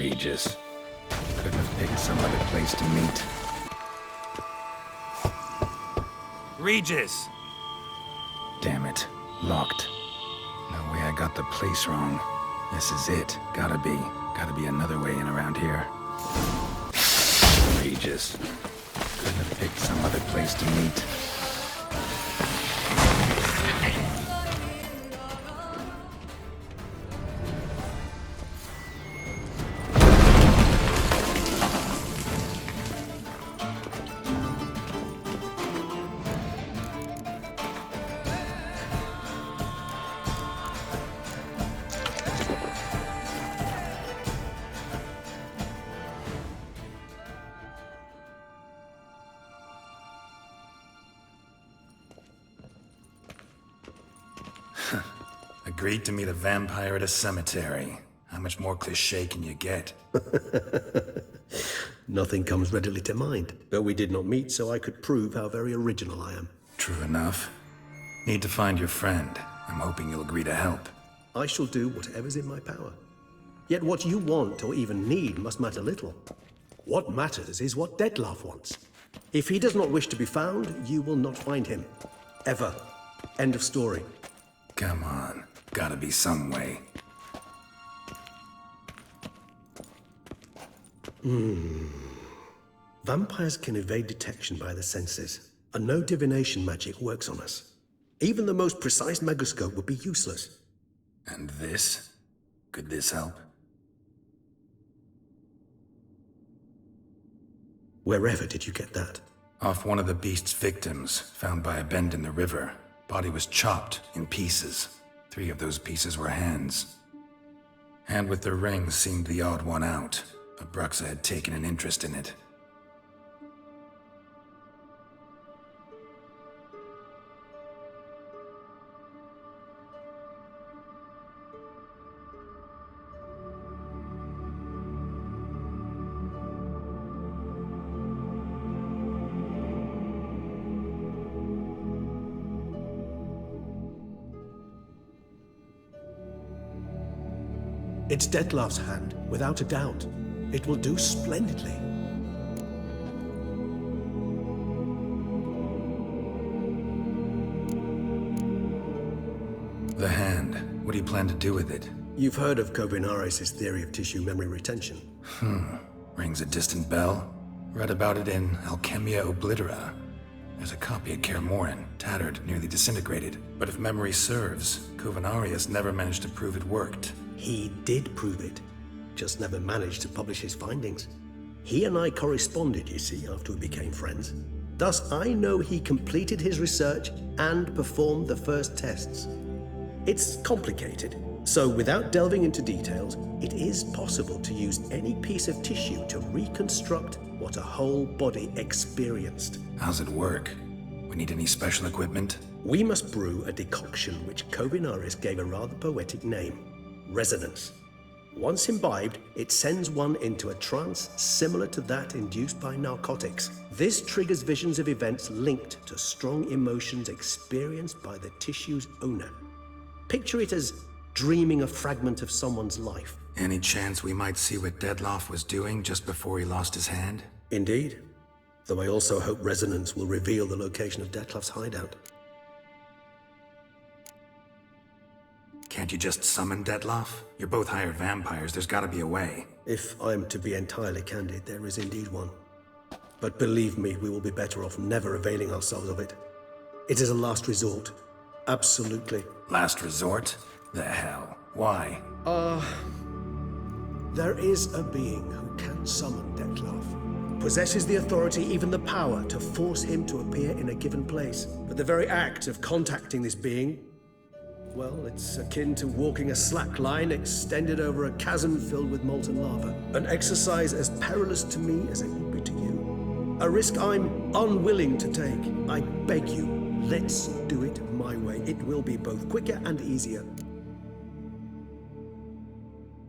Regis. Couldn't have picked some other place to meet. Regis! Damn it. Locked. No way I got the place wrong. This is it. Gotta be another way in around here. Regis. Couldn't have picked some other place to meet. Agreed to meet a vampire at a cemetery. How much more cliché can you get? Nothing comes readily to mind, though we did not meet so I could prove how very original I am. True enough. Need to find your friend. I'm hoping you'll agree to help. I shall do whatever's in my power. Yet what you want or even need must matter little. What matters is what Detlef wants. If he does not wish to be found, you will not find him. Ever. End of story. Come on. Gotta be some way. Vampires can evade detection by the senses, and no divination magic works on us. Even the most precise megascope would be useless. And this? Could this help? Wherever did you get that? Off one of the beast's victims, found by a bend in the river. Body was chopped in pieces. 3 of those pieces were hands. Hand with the ring seemed the odd one out, but Bruxa had taken an interest in it. It's Detlef's hand, without a doubt. It will do splendidly. The hand. What do you plan to do with it? You've heard of Kovinaris' theory of tissue memory retention. Rings a distant bell. Read about it in Alchemia Oblitera. There's a copy at Kaer Morhen, tattered, nearly disintegrated. But if memory serves, Kovinaris never managed to prove it worked. He did prove it, just never managed to publish his findings. He and I corresponded, you see, after we became friends. Thus, I know he completed his research and performed the first tests. It's complicated, so without delving into details, it is possible to use any piece of tissue to reconstruct what a whole body experienced. How's it work? We need any special equipment? We must brew a decoction which Kovinaris gave a rather poetic name. Resonance. Once imbibed, it sends one into a trance similar to that induced by narcotics. This triggers visions of events linked to strong emotions experienced by the tissue's owner. Picture it as dreaming a fragment of someone's life. Any chance we might see what Detlef was doing just before he lost his hand? Indeed. Though I also hope resonance will reveal the location of Detlef's hideout. Can't you just summon Detlef? You're both hired vampires, there's gotta be a way. If I'm to be entirely candid, there is indeed one. But believe me, we will be better off never availing ourselves of it. It is a last resort. Absolutely. Last resort? The hell? Why? There is a being who can summon Detlef. Possesses the authority, even the power, to force him to appear in a given place. But the very act of contacting this being, well, it's akin to walking a slack line extended over a chasm filled with molten lava. An exercise as perilous to me as it would be to you. A risk I'm unwilling to take. I beg you, let's do it my way. It will be both quicker and easier.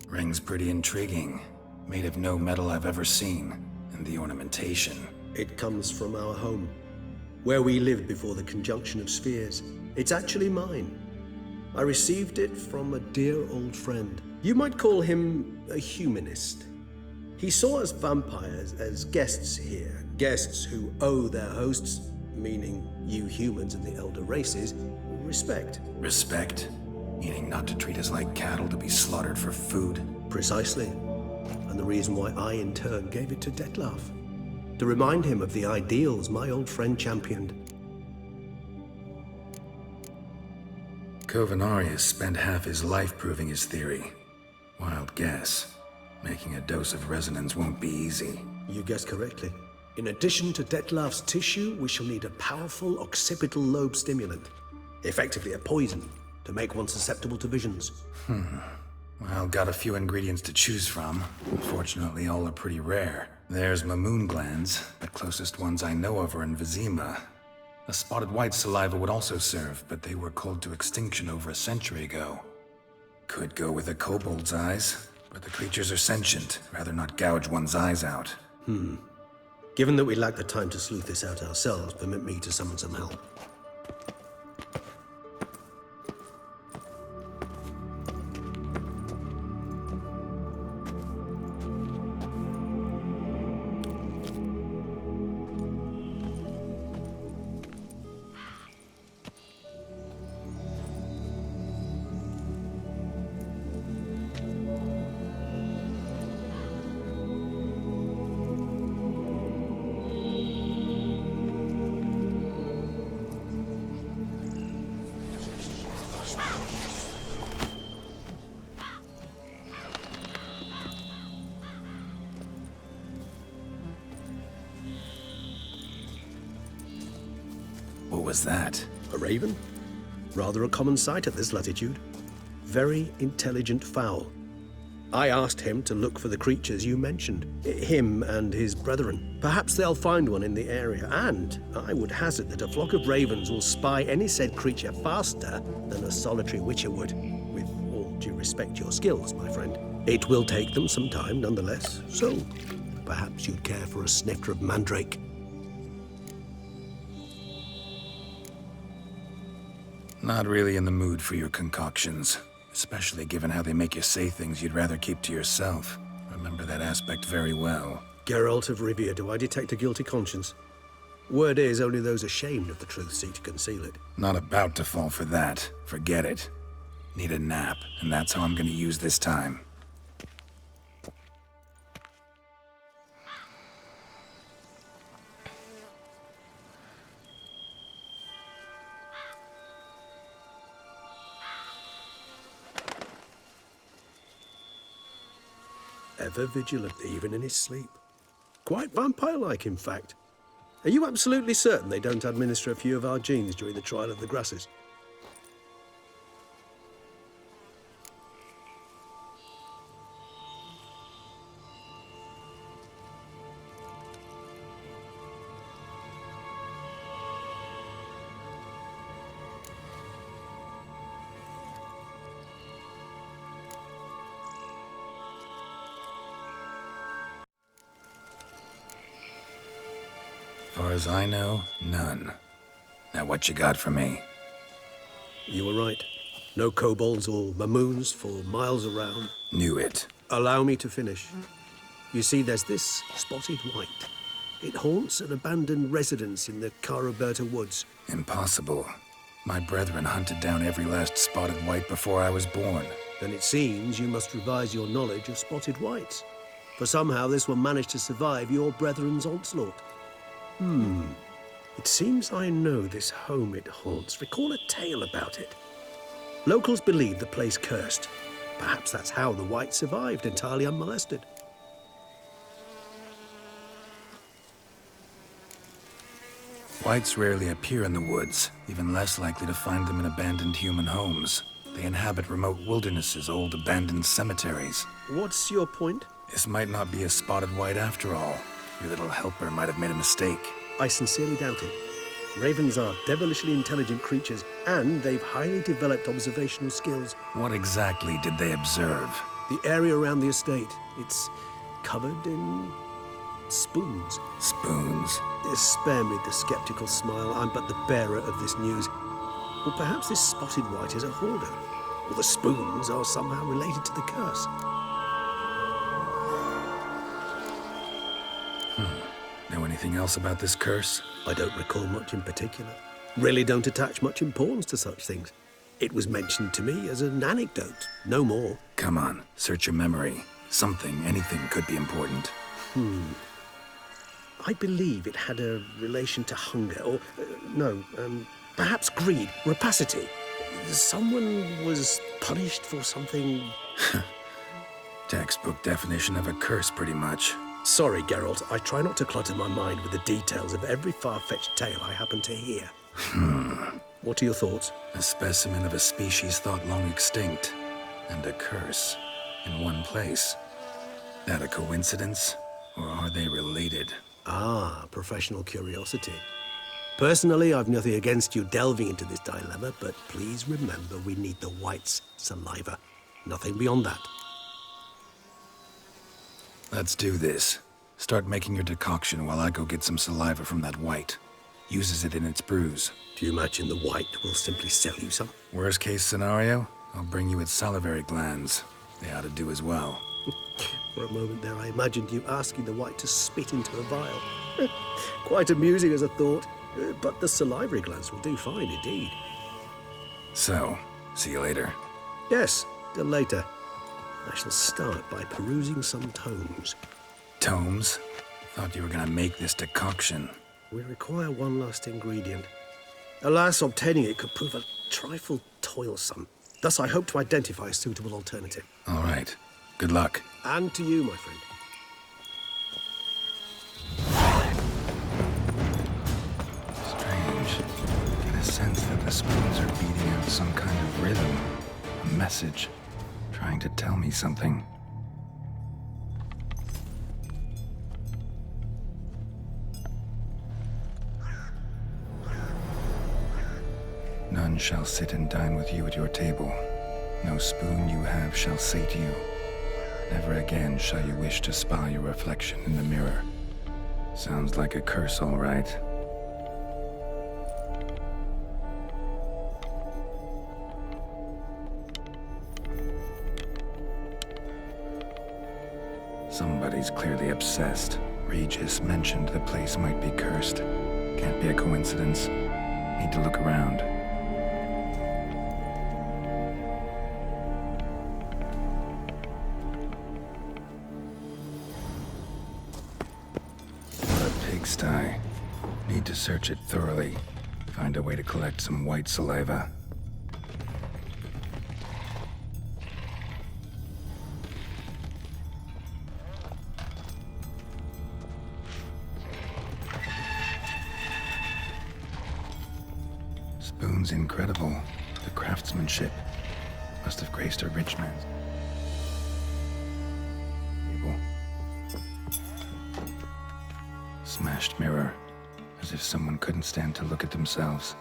Ring's pretty intriguing. Made of no metal I've ever seen. And the ornamentation. It comes from our home, where we lived before the conjunction of spheres. It's actually mine. I received it from a dear old friend. You might call him a humanist. He saw us vampires as guests here, guests who owe their hosts, meaning you humans and the elder races, respect. Respect? Meaning not to treat us like cattle to be slaughtered for food? Precisely. And the reason why I, in turn, gave it to Detlef. To remind him of the ideals my old friend championed. Covenarius spent half his life proving his theory. Wild guess. Making a dose of resonance won't be easy. You guessed correctly. In addition to Detlef's tissue, we shall need a powerful occipital lobe stimulant. Effectively a poison, to make one susceptible to visions. Well, got a few ingredients to choose from. Unfortunately, all are pretty rare. There's Mamoon glands. The closest ones I know of are in Vizima. A spotted white saliva would also serve, but they were cold to extinction over a century ago. Could go with a kobold's eyes, but the creatures are sentient. Rather not gouge one's eyes out. Given that we lack the time to sleuth this out ourselves, permit me to summon some help. What was that? A raven? Rather a common sight at this latitude. Very intelligent fowl. I asked him to look for the creatures you mentioned. Him and his brethren. Perhaps they'll find one in the area, and I would hazard that a flock of ravens will spy any said creature faster than a solitary witcher would. With all due respect to your skills, my friend. It will take them some time, nonetheless. So, perhaps you'd care for a snifter of mandrake. Not really in the mood for your concoctions. Especially given how they make you say things you'd rather keep to yourself. Remember that aspect very well. Geralt of Rivia, do I detect a guilty conscience? Word is, only those ashamed of the truth seek to conceal it. Not about to fall for that. Forget it. Need a nap, and that's how I'm gonna use this time. Ever vigilant, even in his sleep. Quite vampire-like, in fact. Are you absolutely certain they don't administer a few of our genes during the trial of the grasses? Far as I know, none. Now what you got for me? You were right. No kobolds or mamoons for miles around. Knew it. Allow me to finish. You see, there's this spotted white. It haunts an abandoned residence in the Caraberta woods. Impossible. My brethren hunted down every last spotted white before I was born. Then it seems you must revise your knowledge of spotted whites. For somehow this one managed to survive your brethren's onslaught. It seems I know this home it haunts. Recall a tale about it. Locals believe the place cursed. Perhaps that's how the white survived, entirely unmolested. Whites rarely appear in the woods, even less likely to find them in abandoned human homes. They inhabit remote wildernesses, old abandoned cemeteries. What's your point? This might not be a spotted white after all. Your little helper might have made a mistake. I sincerely doubt it. Ravens are devilishly intelligent creatures, and they've highly developed observational skills. What exactly did they observe? The area around the estate, it's covered in spoons. Spoons? Spare me the skeptical smile. I'm but the bearer of this news. Or perhaps this spotted white is a hoarder, or the spoons are somehow related to the curse. Anything else about this curse? I don't recall much in particular. Really don't attach much importance to such things. It was mentioned to me as an anecdote, no more. Come on, search your memory. Something, anything could be important. I believe it had a relation to hunger, or, perhaps greed, rapacity. Someone was punished for something. Textbook definition of a curse, pretty much. Sorry, Geralt, I try not to clutter my mind with the details of every far-fetched tale I happen to hear. What are your thoughts? A specimen of a species thought long extinct, and a curse in one place. That a coincidence, or are they related? Ah, professional curiosity. Personally, I've nothing against you delving into this dilemma, but please remember we need the white's saliva. Nothing beyond that. Let's do this. Start making your decoction while I go get some saliva from that white. Uses it in its brews. Do you imagine the white will simply sell you some? Worst case scenario, I'll bring you its salivary glands. They ought to do as well. For a moment there, I imagined you asking the white to spit into a vial. Quite amusing as a thought, but the salivary glands will do fine indeed. So, see you later. Yes, till later. I shall start by perusing some tomes. Tomes? Thought you were gonna make this decoction. We require one last ingredient. Alas, obtaining it could prove a trifle toilsome. Thus, I hope to identify a suitable alternative. All right. Good luck. And to you, my friend. Strange. Get a sense that the spoons are beating out some kind of rhythm. A message. Trying to tell me something. None shall sit and dine with you at your table. No spoon you have shall say to you, never again shall you wish to spy your reflection in the mirror. Sounds like a curse, all right. Somebody's clearly obsessed. Regis mentioned the place might be cursed. Can't be a coincidence. Need to look around. Pigsty. Need to search it thoroughly. Find a way to collect some white saliva. Spoon's incredible. The craftsmanship must have graced a rich man's table. Smashed mirror, as if someone couldn't stand to look at themselves.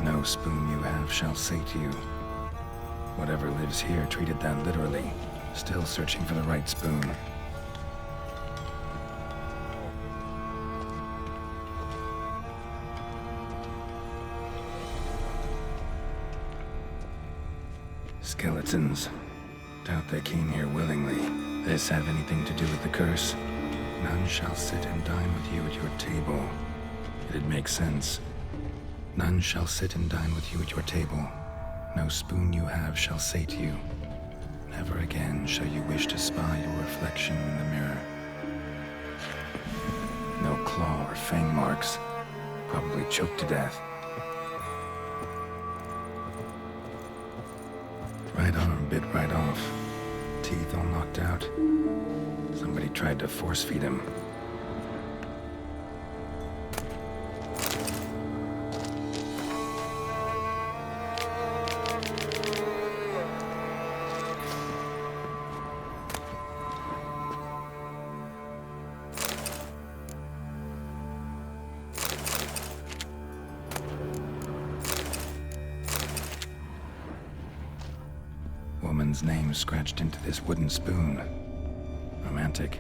No spoon you have shall say to you. Whatever lives here treated that literally. Still searching for the right spoon. Skeletons. Doubt they came here willingly. This have anything to do with the curse? None shall sit and dine with you at your table. It'd make sense. None shall sit and dine with you at your table. No spoon you have shall say to you, never again shall you wish to spy your reflection in the mirror. No claw or fang marks. Probably choked to death. Right arm bit right off. Teeth all knocked out. Somebody tried to force feed him. Woman's name scratched into this wooden spoon. Romantic.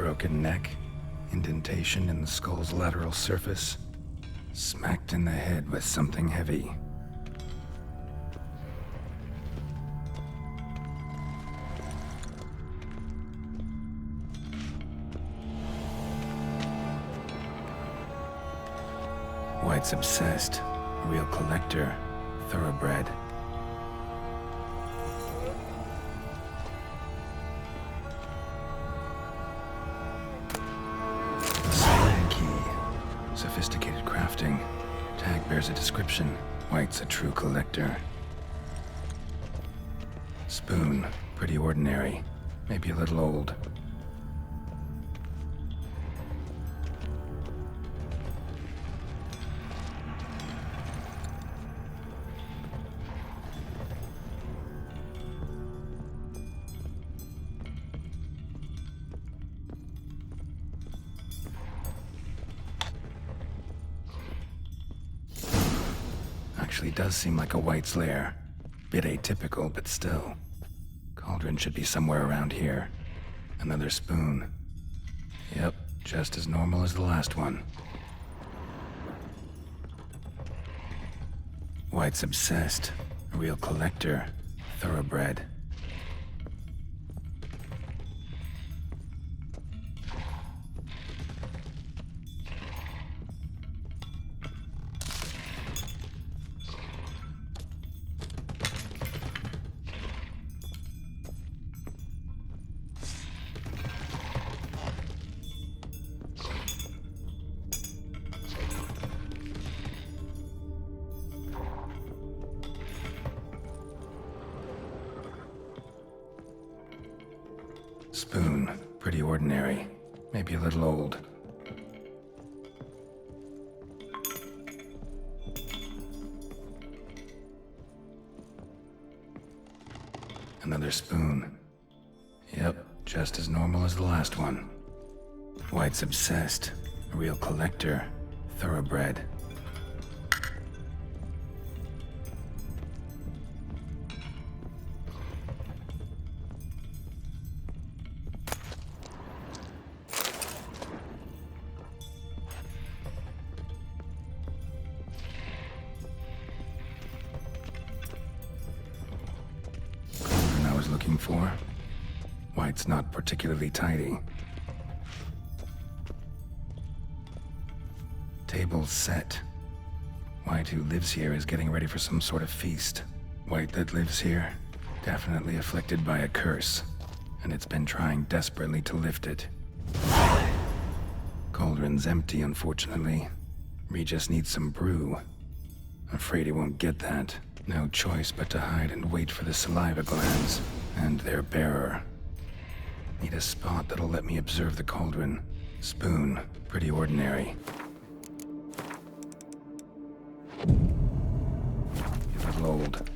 broken neck, indentation in the skull's lateral surface, smacked in the head with something heavy. White's obsessed, real collector, thoroughbred. Slide key. Sophisticated crafting. Tag bears a description. White's a true collector. Spoon. Pretty ordinary. Maybe a little old. Actually does seem like a White's lair. Bit atypical, but still. Cauldron should be somewhere around here. Another spoon. Yep, just as normal as the last one. White's obsessed. A real collector. Thoroughbred. Spoon. Pretty ordinary. Maybe a little old. Another spoon. Yep, just as normal as the last one. White's obsessed. A real collector. Thoroughbred. Looking for. White's not particularly tidy. Table's set. White, who lives here, is getting ready for some sort of feast. White that lives here, definitely afflicted by a curse, and it's been trying desperately to lift it. Cauldron's empty, unfortunately. Regis needs some brew. Afraid he won't get that. No choice but to hide and wait for the saliva glands and their bearer. Need a spot that'll let me observe the cauldron. Spoon. Pretty ordinary. A little old.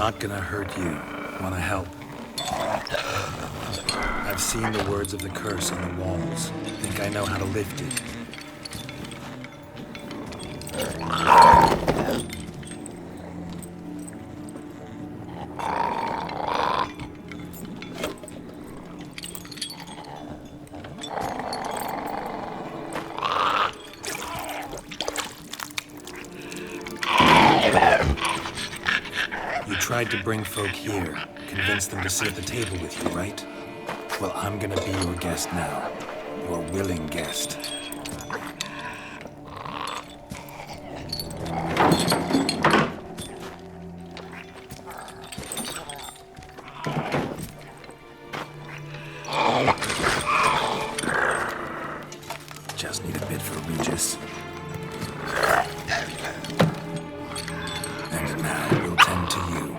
not gonna hurt you. Wanna help? I've seen the words of the curse on the walls. Think I know how to lift it. You tried to bring folk here, convince them to sit at the table with you, right? Well, I'm gonna be your guest now. Your willing guest. Just need a bit for Regis. And now we'll tend to you.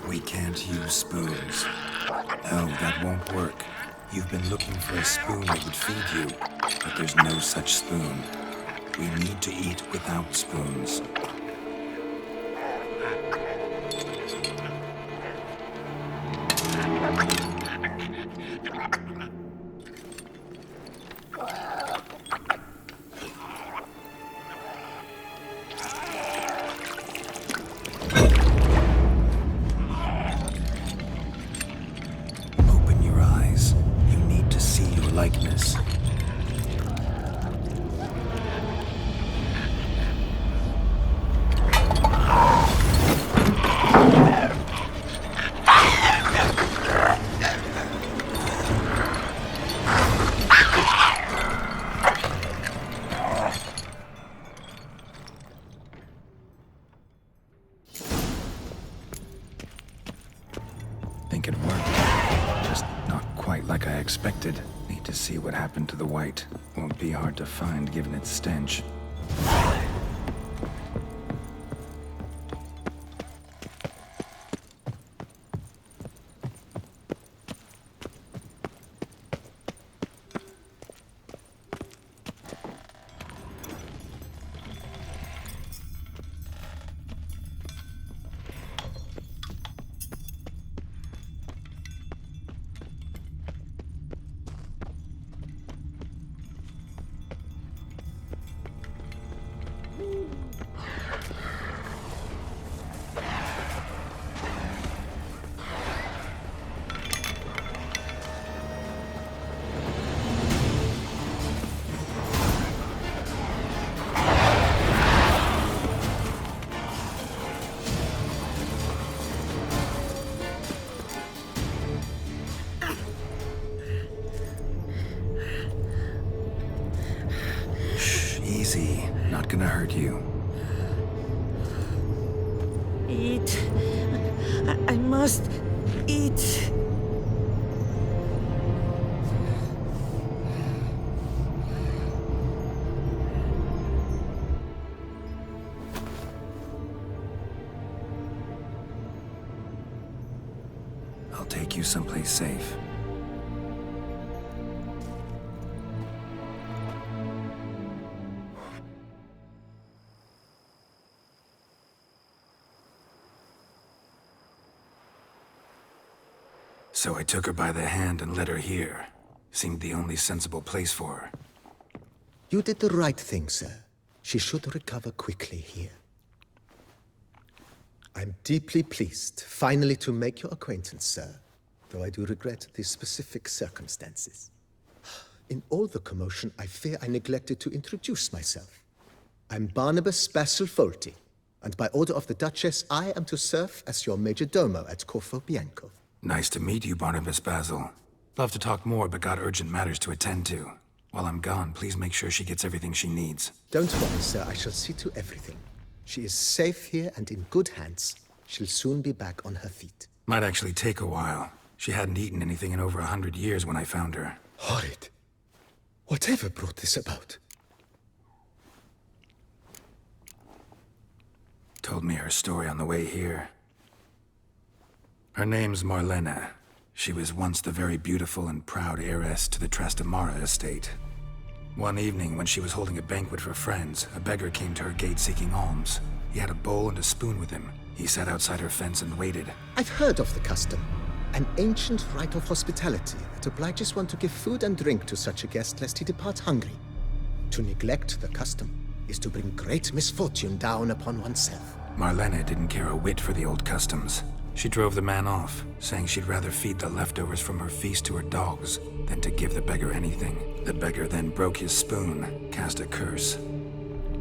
We can't use spoons. No, that won't work. You've been looking for a spoon that would feed you, but there's no such spoon. We need to eat without spoons. Open your eyes. You need to see your likeness. Think it worked. Just not quite like I expected. Need to see what happened to the white. Won't be hard to find given its stench. Easy. Not gonna hurt you. Eat. I must eat. I'll take you someplace safe. So I took her by the hand and led her here. Seemed the only sensible place for her. You did the right thing, sir. She should recover quickly here. I'm deeply pleased, finally, to make your acquaintance, sir, though I do regret the specific circumstances. In all the commotion, I fear I neglected to introduce myself. I'm Barnabas Basil Folty, and by order of the Duchess, I am to serve as your major domo at Corfu Bianco. Nice to meet you, Barnabas Basil. Love to talk more, but got urgent matters to attend to. While I'm gone, please make sure she gets everything she needs. Don't worry, sir. I shall see to everything. She is safe here and in good hands. She'll soon be back on her feet. Might actually take a while. She hadn't eaten anything in over 100 years when I found her. Horrid. Whatever brought this about? Told me her story on the way here. Her name's Marlena. She was once the very beautiful and proud heiress to the Trastamara estate. One evening, when she was holding a banquet for friends, a beggar came to her gate seeking alms. He had a bowl and a spoon with him. He sat outside her fence and waited. I've heard of the custom. An ancient rite of hospitality that obliges one to give food and drink to such a guest lest he depart hungry. To neglect the custom is to bring great misfortune down upon oneself. Marlena didn't care a whit for the old customs. She drove the man off, saying she'd rather feed the leftovers from her feast to her dogs than to give the beggar anything. The beggar then broke his spoon, cast a curse.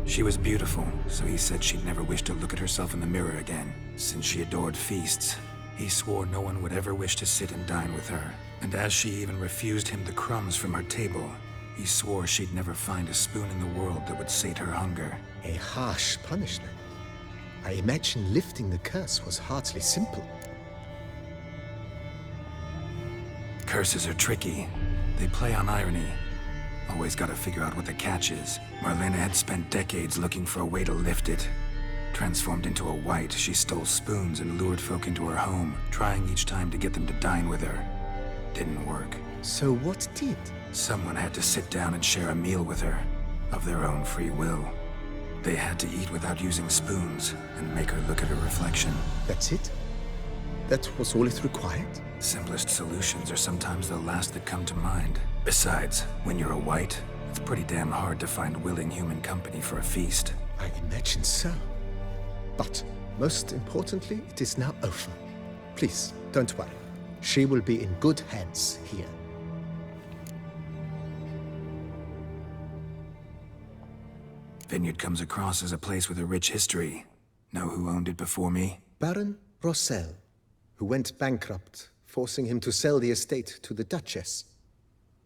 She was beautiful, so he said she'd never wish to look at herself in the mirror again. Since she adored feasts, he swore no one would ever wish to sit and dine with her. And as she even refused him the crumbs from her table, he swore she'd never find a spoon in the world that would sate her hunger. A harsh punishment. I imagine lifting the curse was hardly simple. Curses are tricky. They play on irony. Always gotta figure out what the catch is. Marlena had spent decades looking for a way to lift it. Transformed into a wight, she stole spoons and lured folk into her home, trying each time to get them to dine with her. Didn't work. So what did? Someone had to sit down and share a meal with her, of their own free will. They had to eat without using spoons, and make her look at her reflection. That's it? That was all it required? Simplest solutions are sometimes the last that come to mind. Besides, when you're a wight, it's pretty damn hard to find willing human company for a feast. I imagine so. But, most importantly, it is now over. Please, don't worry. She will be in good hands here. Vineyard comes across as a place with a rich history. Know who owned it before me? Baron Rossel, who went bankrupt, forcing him to sell the estate to the Duchess.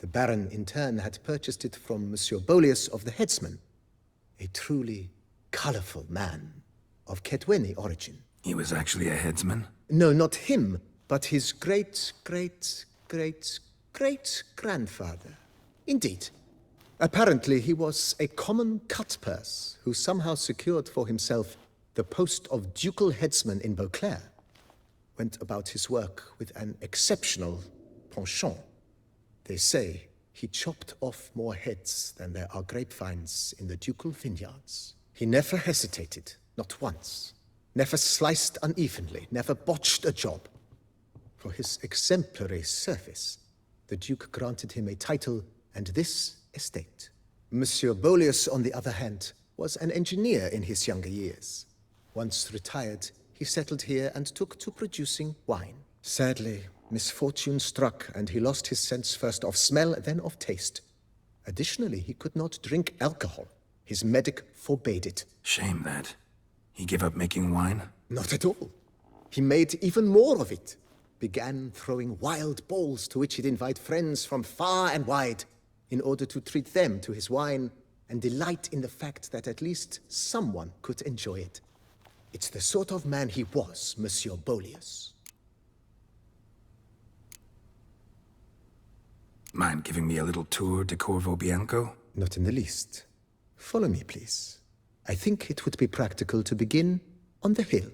The Baron, in turn, had purchased it from Monsieur Bolius of the Headsman, a truly colorful man of Kedweni origin. He was actually a headsman? No, not him, but his great-great-great-great-grandfather. Indeed. Apparently, he was a common cutpurse who somehow secured for himself the post of ducal headsman in Beauclair. Went about his work with an exceptional penchant. They say he chopped off more heads than there are grapevines in the ducal vineyards. He never hesitated, not once. Never sliced unevenly, never botched a job. For his exemplary service, the Duke granted him a title and this estate. Monsieur Bolius, on the other hand, was an engineer in his younger years. Once retired, he settled here and took to producing wine. Sadly, misfortune struck and he lost his sense first of smell, then of taste. Additionally, he could not drink alcohol. His medic forbade it. Shame that. He gave up making wine? Not at all. He made even more of it. Began throwing wild balls to which he'd invite friends from far and wide in order to treat them to his wine and delight in the fact that at least someone could enjoy it. It's the sort of man he was, Monsieur Bolius. Mind giving me a little tour de Corvo Bianco? Not in the least. Follow me, please. I think it would be practical to begin on the hill.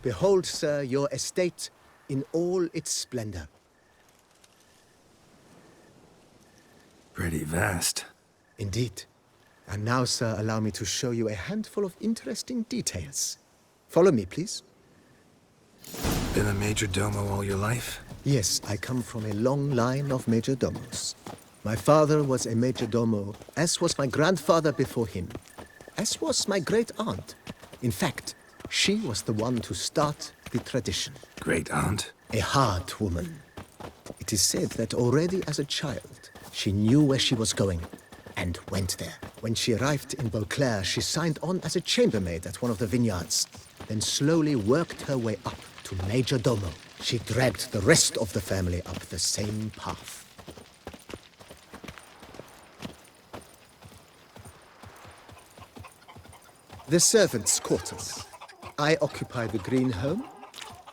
Behold, sir, your estate in all its splendor. Pretty vast. Indeed. And now, sir, allow me to show you a handful of interesting details. Follow me, please. Been a major domo all your life? Yes, I come from a long line of major domos. My father was a major domo, as was my grandfather before him, as was my great-aunt. In fact, she was the one to start the tradition. Great-aunt? A hard woman. It is said that already as a child, she knew where she was going and went there. When she arrived in Beauclair, she signed on as a chambermaid at one of the vineyards, then slowly worked her way up to major domo. She dragged the rest of the family up the same path. The servants' quarters. I occupy the green home.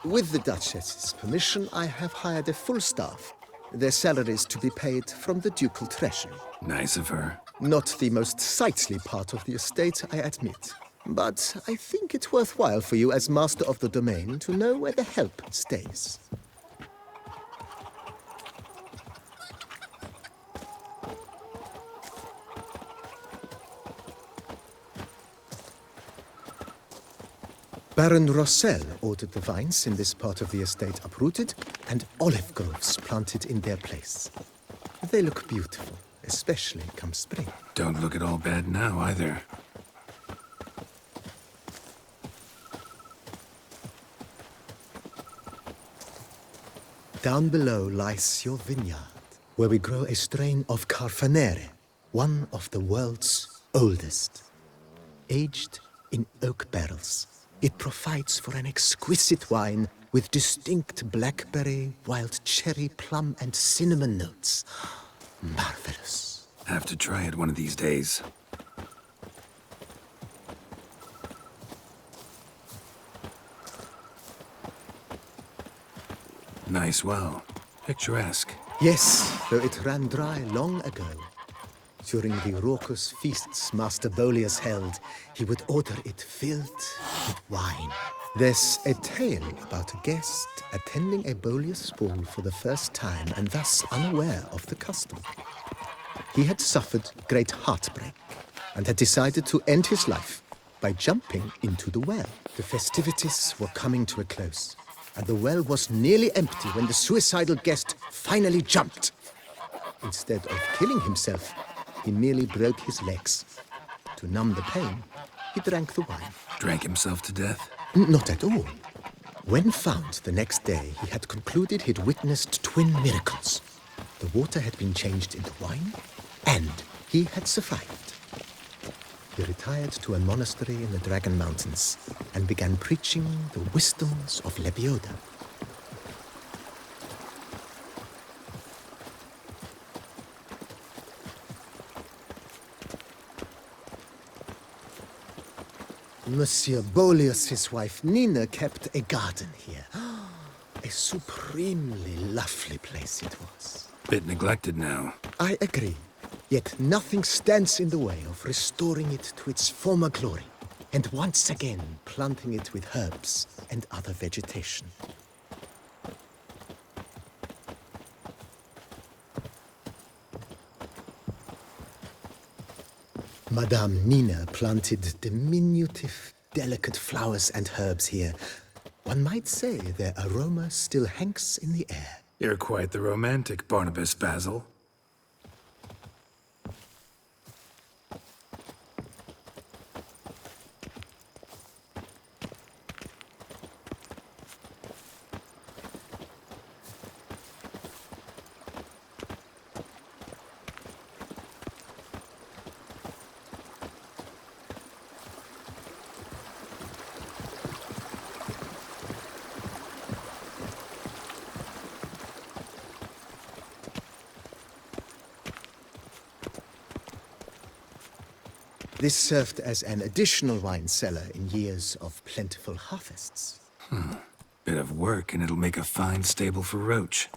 With the Duchess's permission, I have hired a full staff. their salaries to be paid from the ducal treasury. Nice of her. Not the most sightly part of the estate, I admit. But I think it's worthwhile for you as master of the domain to know where the help stays. Baron Rossel ordered the vines in this part of the estate uprooted and olive groves planted in their place. They look beautiful, especially come spring. Don't look at all bad now, either. Down below lies your vineyard, where we grow a strain of Carfanere, one of the world's oldest. Aged in oak barrels, it provides for an exquisite wine with distinct blackberry, wild cherry, plum, and cinnamon notes. Marvelous. Have to try it one of these days. Nice well. Picturesque. Yes, though it ran dry long ago. During the raucous feasts Master Bolius held, he would order it filled with wine. There's a tale about a guest attending a Bolius ball for the first time and thus unaware of the custom. He had suffered great heartbreak and had decided to end his life by jumping into the well. The festivities were coming to a close, and the well was nearly empty when the suicidal guest finally jumped. Instead of killing himself, he merely broke his legs. To numb the pain, he drank the wine. Drank himself to death? Not at all. When found the next day, he had concluded he'd witnessed twin miracles. The water had been changed into wine, and he had survived. He retired to a monastery in the Dragon Mountains and began preaching the wisdoms of Lebioda. Monsieur Bolius' wife Nina kept a garden here. A supremely lovely place it was. Bit neglected now. I agree. Yet nothing stands in the way of restoring it to its former glory, and once again planting it with herbs and other vegetation. Madame Nina planted diminutive, delicate flowers and herbs here. One might say their aroma still hangs in the air. You're quite the romantic, Barnabas Basil. This served as an additional wine cellar in years of plentiful harvests. Bit of work and it'll make a fine stable for Roach.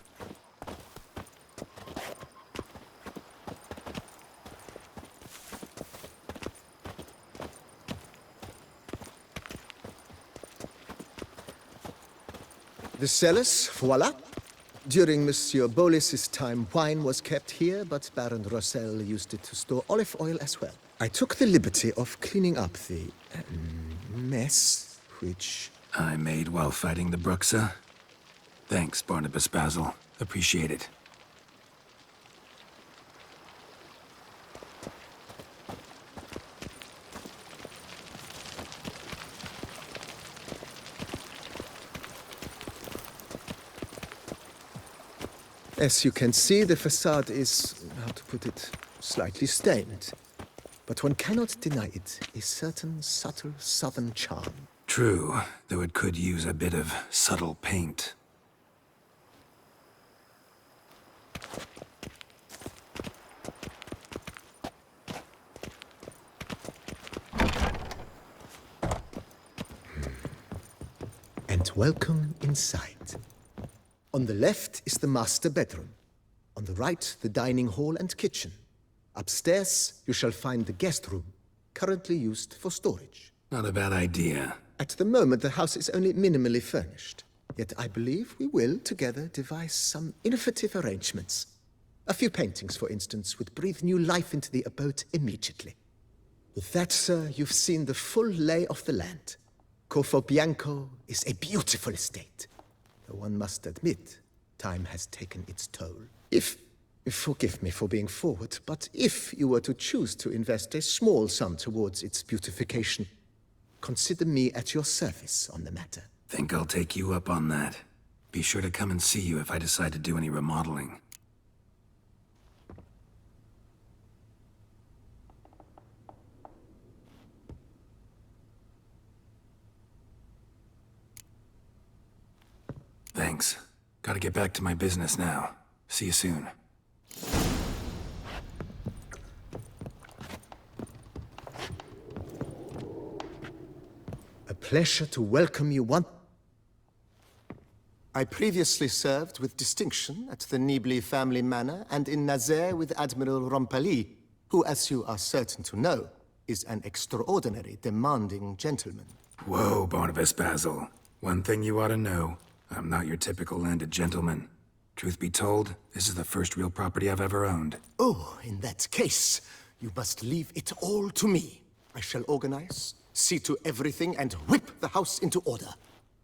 The cellars, voila. During Monsieur Bolis's time, wine was kept here, but Baron Rossel used it to store olive oil as well. I took the liberty of cleaning up the mess, which... I made while fighting the Bruxa. Thanks, Barnabas Basil. Appreciate it. As you can see, the facade is, how to put it, slightly stained. But one cannot deny it a certain subtle southern charm. True, though it could use a bit of subtle paint. And welcome inside. On the left is the master bedroom. On the right, the dining hall and kitchen. Upstairs, you shall find the guest room, currently used for storage. Not a bad idea. At the moment, the house is only minimally furnished. Yet I believe we will, together, devise some innovative arrangements. A few paintings, for instance, would breathe new life into the abode immediately. With that, sir, you've seen the full lay of the land. Corfo Bianco is a beautiful estate. Though one must admit, time has taken its toll. Forgive me for being forward, but if you were to choose to invest a small sum towards its beautification, consider me at your service on the matter. Think I'll take you up on that. Be sure to come and see you if I decide to do any remodeling. Thanks. Gotta get back to my business now. See you soon. A pleasure to welcome you once. I previously served with distinction at the Nibli family manor and in Nazaire with Admiral Rompali, who, as you are certain to know, is an extraordinary, demanding gentleman. Whoa, Barnabas Basil. One thing you ought to know. I'm not your typical landed gentleman. Truth be told, this is the first real property I've ever owned. Oh, in that case, you must leave it all to me. I shall organize, see to everything, and whip the house into order.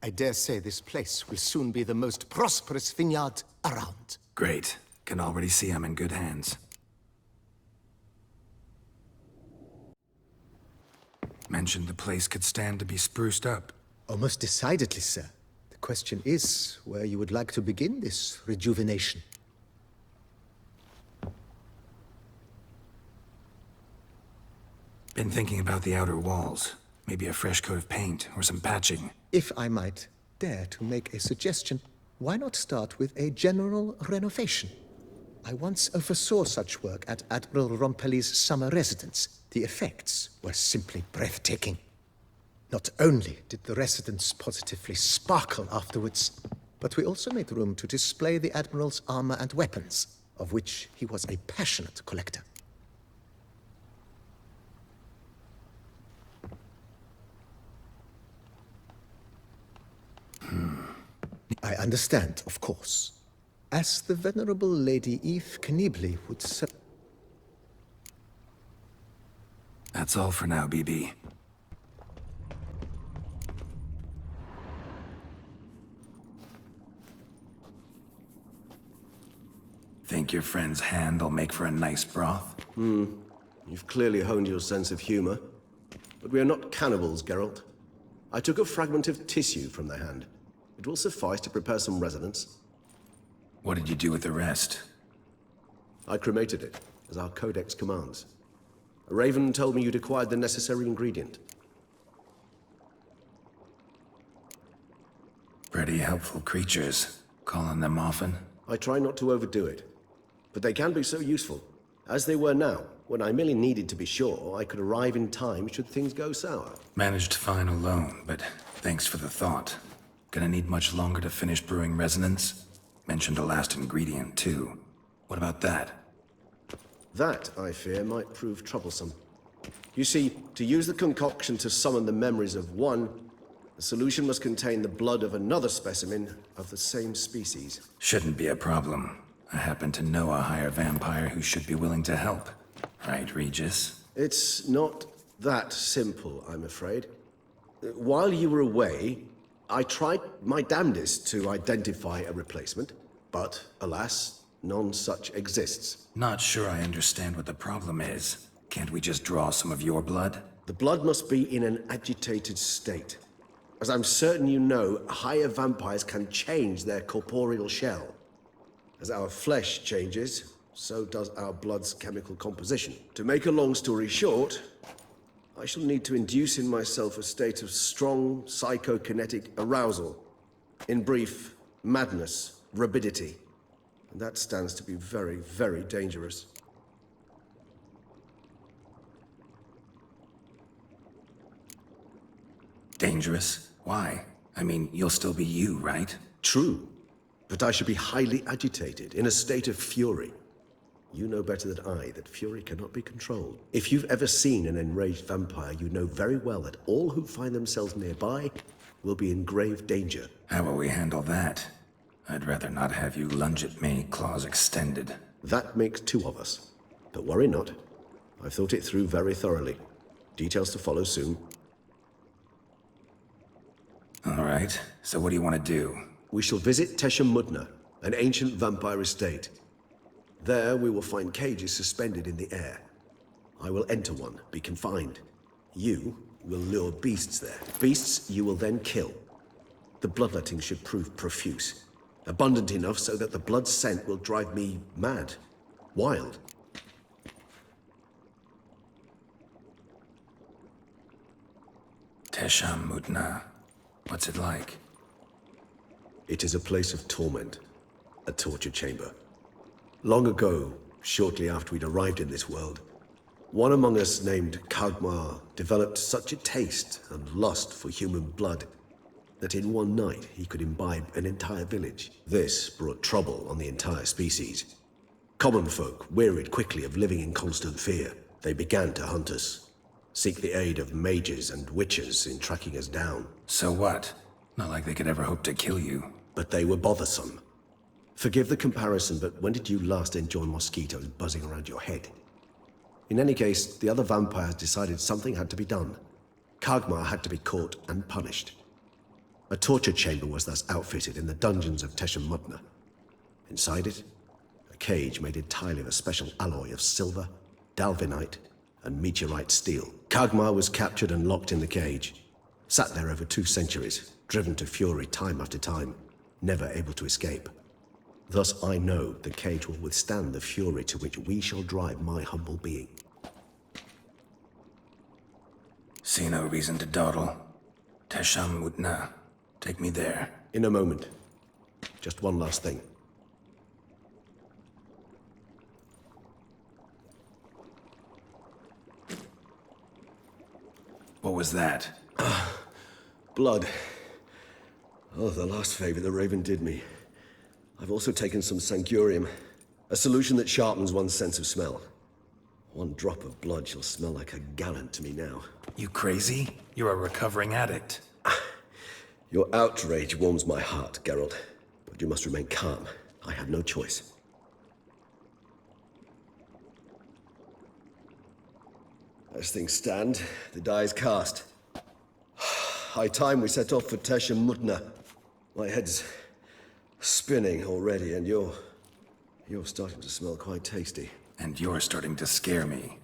I dare say this place will soon be the most prosperous vineyard around. Great. Can already see I'm in good hands. Mentioned the place could stand to be spruced up. Oh, most decidedly, sir. The question is where you would like to begin this rejuvenation. Been thinking about the outer walls. Maybe a fresh coat of paint or some patching. If I might dare to make a suggestion, why not start with a general renovation? I once oversaw such work at Admiral Rompeli's summer residence. The effects were simply breathtaking. Not only did the residence positively sparkle afterwards, but we also made room to display the Admiral's armor and weapons, of which he was a passionate collector. I understand, of course. As the Venerable Lady Eve Knibli would say... That's all for now, BB. Think your friend's hand will make for a nice broth? You've clearly honed your sense of humor. But we are not cannibals, Geralt. I took a fragment of tissue from the hand. It will suffice to prepare some resonance. What did you do with the rest? I cremated it, as our codex commands. A raven told me you'd acquired the necessary ingredient. Pretty helpful creatures. Calling them often? I try not to overdo it, but they can be so useful. As they were now, when I merely needed to be sure I could arrive in time should things go sour. Managed fine alone, but thanks for the thought. Gonna need much longer to finish brewing resonance? Mentioned a last ingredient, too. What about that? That, I fear, might prove troublesome. You see, to use the concoction to summon the memories of one, the solution must contain the blood of another specimen of the same species. Shouldn't be a problem. I happen to know a higher vampire who should be willing to help. Right, Regis? It's not that simple, I'm afraid. While you were away, I tried my damnedest to identify a replacement, but alas, none such exists. Not sure I understand what the problem is. Can't we just draw some of your blood? The blood must be in an agitated state. As I'm certain you know, higher vampires can change their corporeal shell. As our flesh changes, so does our blood's chemical composition. To make a long story short, I shall need to induce in myself a state of strong psychokinetic arousal. In brief, madness, rabidity. And that stands to be very, very dangerous. Dangerous? Why? I mean, you'll still be you, right? True. But I should be highly agitated, in a state of fury. You know better than I that fury cannot be controlled. If you've ever seen an enraged vampire, you know very well that all who find themselves nearby will be in grave danger. How will we handle that? I'd rather not have you lunge at me, claws extended. That makes two of us. But worry not. I've thought it through very thoroughly. Details to follow soon. All right, so what do you want to do? We shall visit Tesha Mudna, an ancient vampire estate. There we will find cages suspended in the air. I will enter one, be confined. You will lure beasts there. Beasts you will then kill. The bloodletting should prove profuse. Abundant enough so that the blood scent will drive me mad. Wild. Tesha Mudna. What's it like? It is a place of torment. A torture chamber. Long ago, shortly after we'd arrived in this world, one among us named Kagmar developed such a taste and lust for human blood that in one night he could imbibe an entire village. This brought trouble on the entire species. Common folk wearied quickly of living in constant fear. They began to hunt us, seek the aid of mages and witches in tracking us down. So what? Not like they could ever hope to kill you. But they were bothersome. Forgive the comparison, but when did you last enjoy mosquitoes buzzing around your head? In any case, the other vampires decided something had to be done. Kagmar had to be caught and punished. A torture chamber was thus outfitted in the dungeons of Tesha Mudna. Inside it, a cage made entirely of a special alloy of silver, dalvinite, and meteorite steel. Kagmar was captured and locked in the cage. Sat there over 2 centuries, driven to fury time after time, never able to escape. Thus I know the cage will withstand the fury to which we shall drive my humble being. See no reason to dawdle. Tesha Mudna. Take me there. In a moment. Just one last thing. What was that? Blood. Oh, the last favor the Raven did me. I've also taken some Sancurium, a solution that sharpens one's sense of smell. One drop of blood shall smell like a gallon to me now. You crazy? You're a recovering addict. Your outrage warms my heart, Geralt. But you must remain calm. I have no choice. As things stand, the die is cast. High time we set off for Tesha Mudna. My head's spinning already, and you're starting to smell quite tasty. And you're starting to scare me.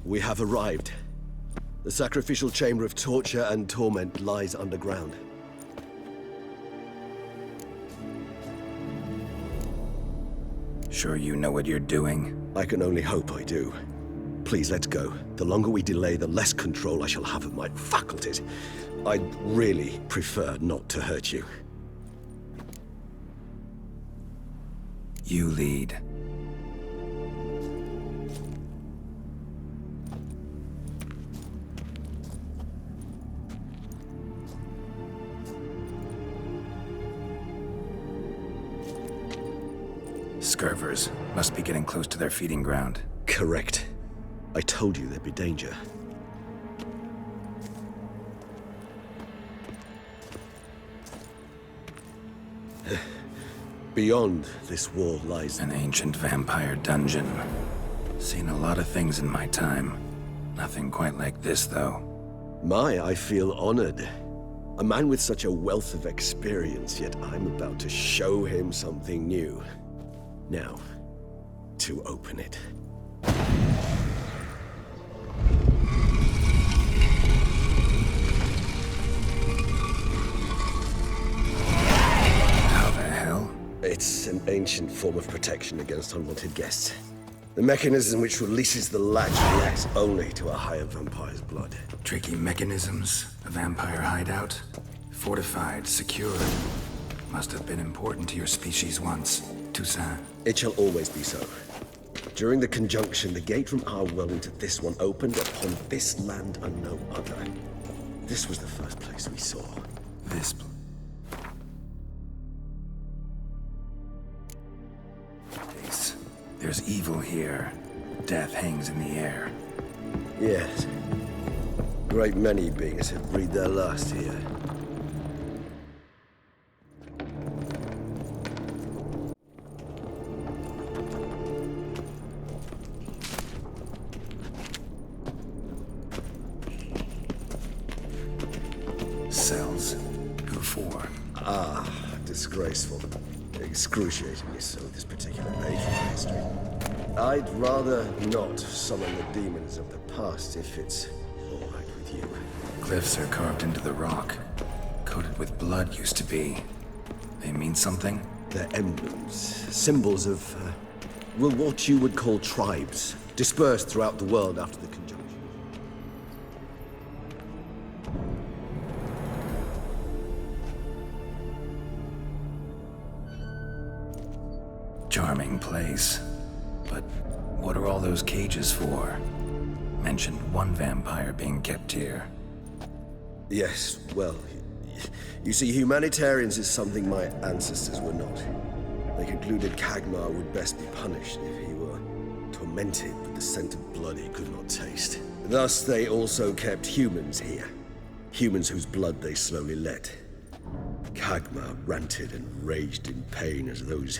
We have arrived. The sacrificial chamber of torture and torment lies underground. Sure you know what you're doing? I can only hope I do. Please, let's go. The longer we delay, the less control I shall have of my faculties. I'd really prefer not to hurt you. You lead. Scurvers must be getting close to their feeding ground. Correct. I told you there'd be danger. Beyond this wall lies An ancient vampire dungeon. Seen a lot of things in my time. Nothing quite like this, though. I feel honored. A man with such a wealth of experience, yet I'm about to show him something new. Now, to open it. How the hell? A It's an ancient form of protection against unwanted guests. The mechanism which releases the latch reacts only to a higher vampire's blood. Tricky mechanisms, a vampire hideout. Fortified, secured. Must have been important to your species once, Toussaint. It shall always be so. During the conjunction, the gate from our world into this one opened upon this land and no other. This was the first place we saw. This... place. There's evil here. Death hangs in the air. Yes. Great many beings have breathed their last here. Cells. Who for? Disgraceful. Excruciatingly so, this particular age of history. I'd rather not summon the demons of the past if it's all right with you. Glyphs are carved into the rock. Coated with blood used to be. They mean something? They're emblems, symbols of, well, what you would call tribes, dispersed throughout the world after the conjunction. Charming place. But what are all those cages for? Mentioned one vampire being kept here. Yes, well, you see, humanitarians is something my ancestors were not. They concluded Kagmar would best be punished if he were tormented with the scent of blood he could not taste. Thus, they also kept humans here. Humans whose blood they slowly let. Kagmar ranted and raged in pain as those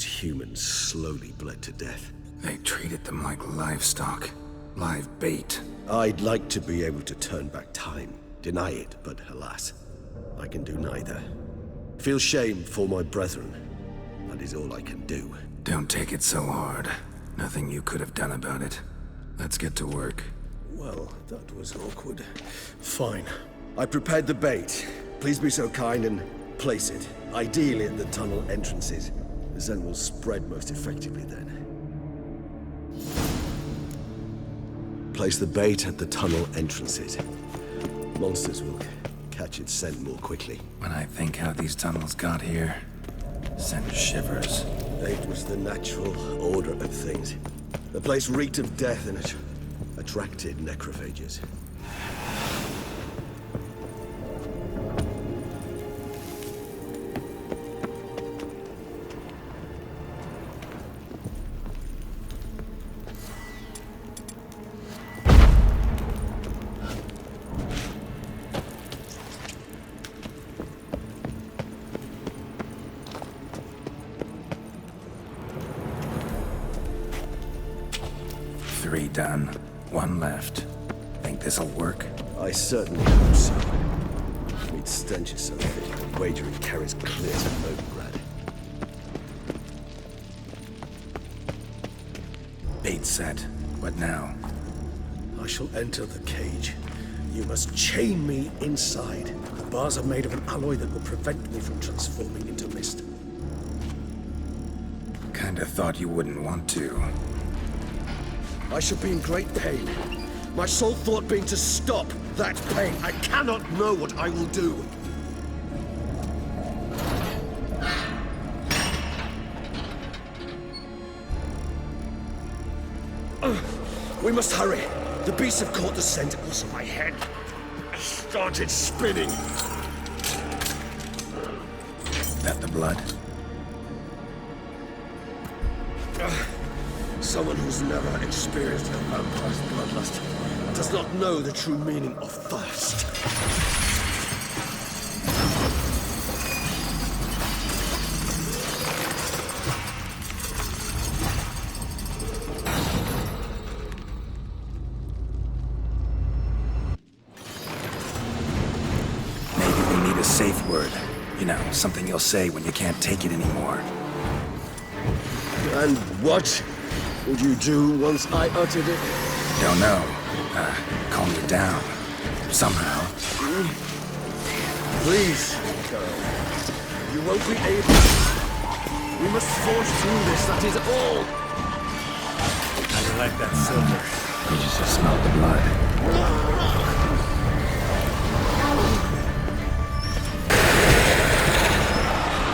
humans slowly bled to death. They treated them like livestock. Live bait. I'd like to be able to turn back time. Deny it, but alas, I can do neither. Feel shame for my brethren. That is all I can do. Don't take it so hard. Nothing you could have done about it. Let's get to work. Well, that was awkward. Fine. I prepared the bait. Please be so kind and place it. Ideally at the tunnel entrances. The scent will spread most effectively then. Place the bait at the tunnel entrances. Monsters will catch its scent more quickly. When I think how these tunnels got here, send shivers. It was the natural order of things. The place reeked of death and it attracted necrophages. Three done. One left. Think this'll work? I certainly hope so. Meat's stench is so thick, I wager it carries clear to Novigrad. Bait set. What now? I shall enter the cage. You must chain me inside. The bars are made of an alloy that will prevent me from transforming into mist. Kinda thought you wouldn't want to. I shall be in great pain. My sole thought being to stop that pain. I cannot know what I will do. We must hurry. The beasts have caught the scent. Also, my head started spinning. That the blood? Someone who's never experienced a vampire's bloodlust does not know the true meaning of thirst. Maybe we need a safe word. You know, something you'll say when you can't take it anymore. And what would you do once I uttered it? Don't know. Calm you down. Somehow. Please, girl. You won't be able. We must forge through this, that is all! I like that silver. You just smelled the blood.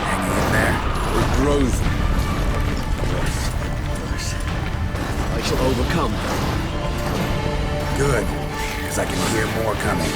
Hanging in there? It grows. Yes. I shall overcome. Good, because I can hear more coming.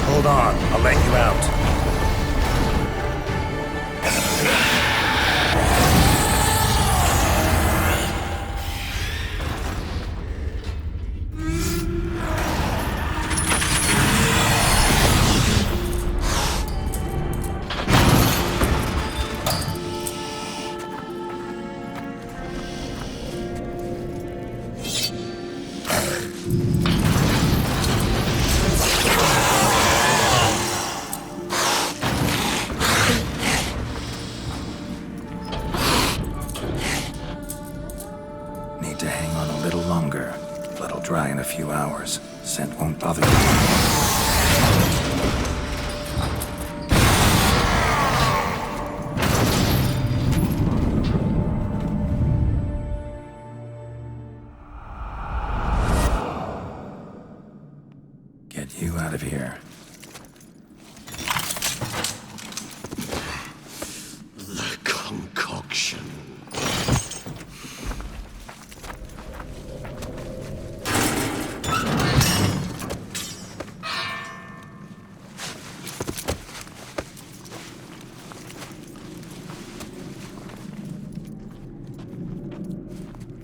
Hold on, I'll let you out. Need to hang on a little longer. Blood'll dry in a few hours. Scent won't bother you. Get you out of here. The concoction.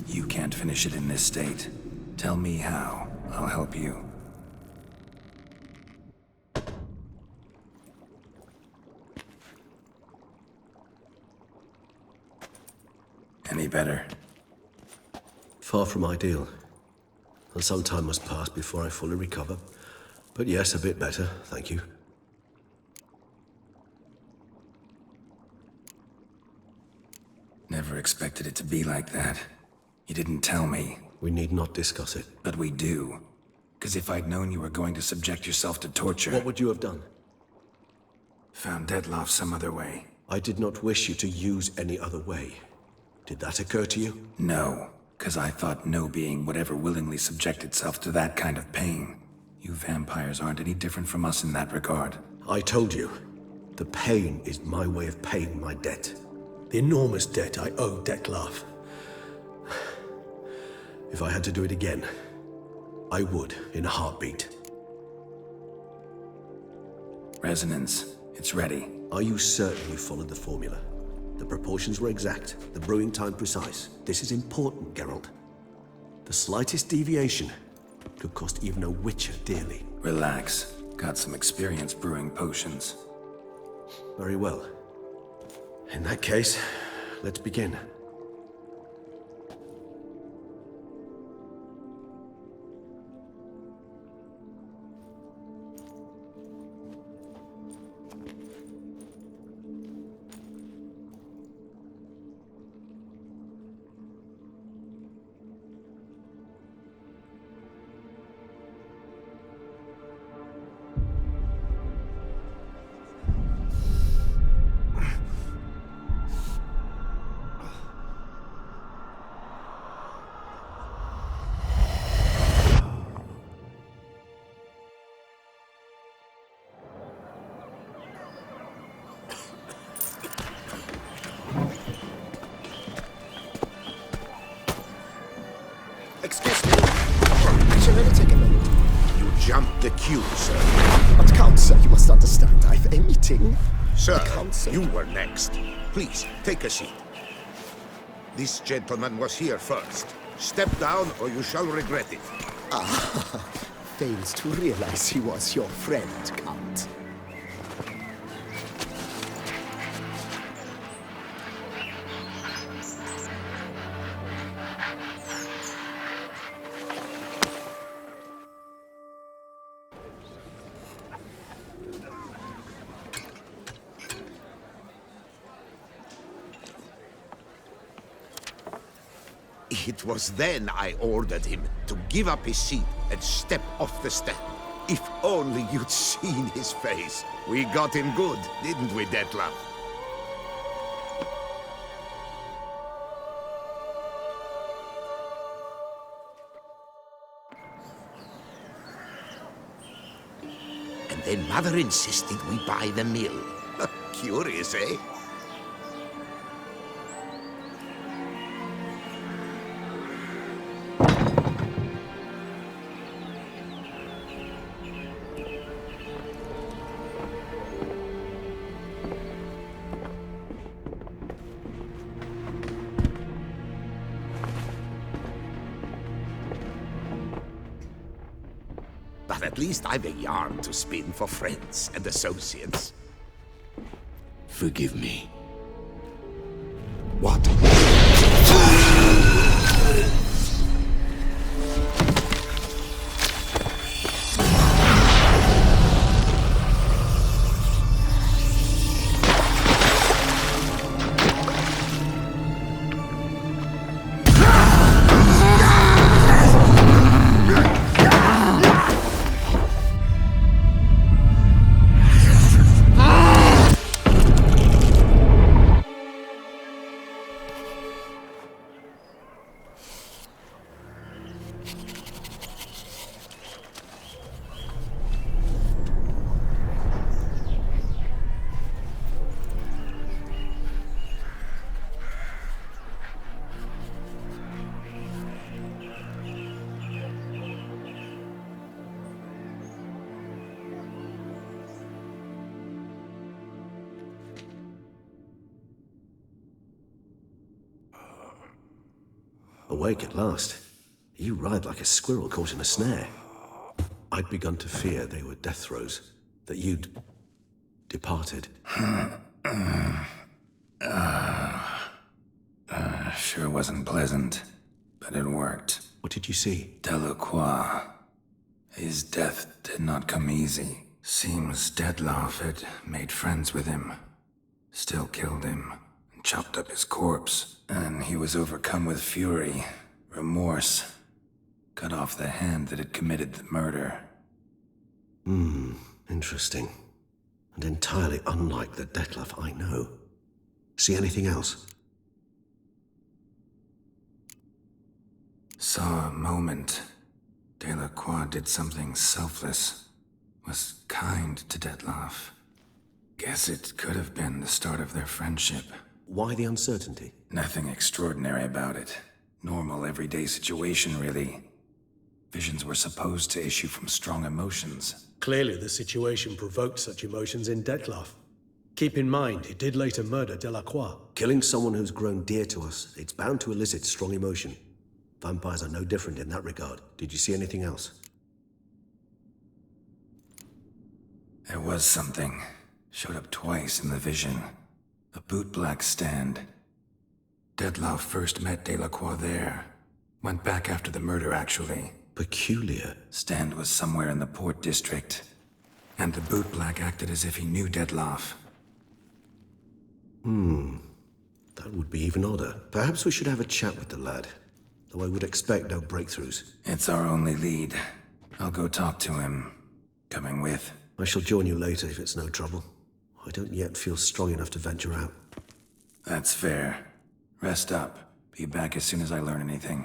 You can't finish it in this state. Tell me how. I'll help you. Any better? Far from ideal. And some time must pass before I fully recover. But yes, a bit better, thank you. Never expected it to be like that. You didn't tell me. We need not discuss it. But we do. Because if I'd known you were going to subject yourself to torture... What would you have done? Found Dettlaff some other way. I did not wish you to use any other way. Did that occur to you? No, because I thought no being would ever willingly subject itself to that kind of pain. You vampires aren't any different from us in that regard. I told you, the pain is my way of paying my debt. The enormous debt I owe Dettlaff. If I had to do it again, I would in a heartbeat. Resonance, it's ready. Are you certain you followed the formula? The proportions were exact, the brewing time precise. This is important, Geralt. The slightest deviation could cost even a witcher dearly. Relax. Got some experience brewing potions. Very well. In that case, let's begin. Excuse me. I shall really take a moment. You jumped the queue, sir. But Count, sir, you must understand. I've a meeting. Sir, Count, sir. you were next. Please, take a seat. This gentleman was here first. Step down or you shall regret it. Fails to realize he was your friend, Count. It was then I ordered him to give up his seat and step off the step. If only you'd seen his face. We got him good, didn't we, Detlef? And then Mother insisted we buy the mill. Curious, eh? But at least I've a yarn to spin for friends and associates. Forgive me. What? Awake at last. You ride like a squirrel caught in a snare. I'd begun to fear they were death throes, that you'd departed. Sure wasn't pleasant, but it worked. What did you see? Delacroix. His death did not come easy. Seems Detlef had made friends with him. Still killed him, and chopped up his corpse. And he was overcome with fury, remorse. Cut off the hand that had committed the murder. Interesting. And entirely unlike the Detlef I know. See anything else? Saw a moment. Delacroix did something selfless. Was kind to Detlef. Guess it could have been the start of their friendship. Why the uncertainty? Nothing extraordinary about it. Normal, everyday situation, really. Visions were supposed to issue from strong emotions. Clearly, the situation provoked such emotions in Detlef. Keep in mind, he did later murder Delacroix. Killing someone who's grown dear to us, it's bound to elicit strong emotion. Vampires are no different in that regard. Did you see anything else? There was something. Showed up twice in the vision. A bootblack stand. Detlef first met Delacroix there. Went back after the murder, actually. Peculiar. Stand was somewhere in the Port District. And the bootblack acted as if he knew Detlef. That would be even odder. Perhaps we should have a chat with the lad. Though I would expect no breakthroughs. It's our only lead. I'll go talk to him. Coming with. I shall join you later if it's no trouble. I don't yet feel strong enough to venture out. That's fair. Rest up. Be back as soon as I learn anything.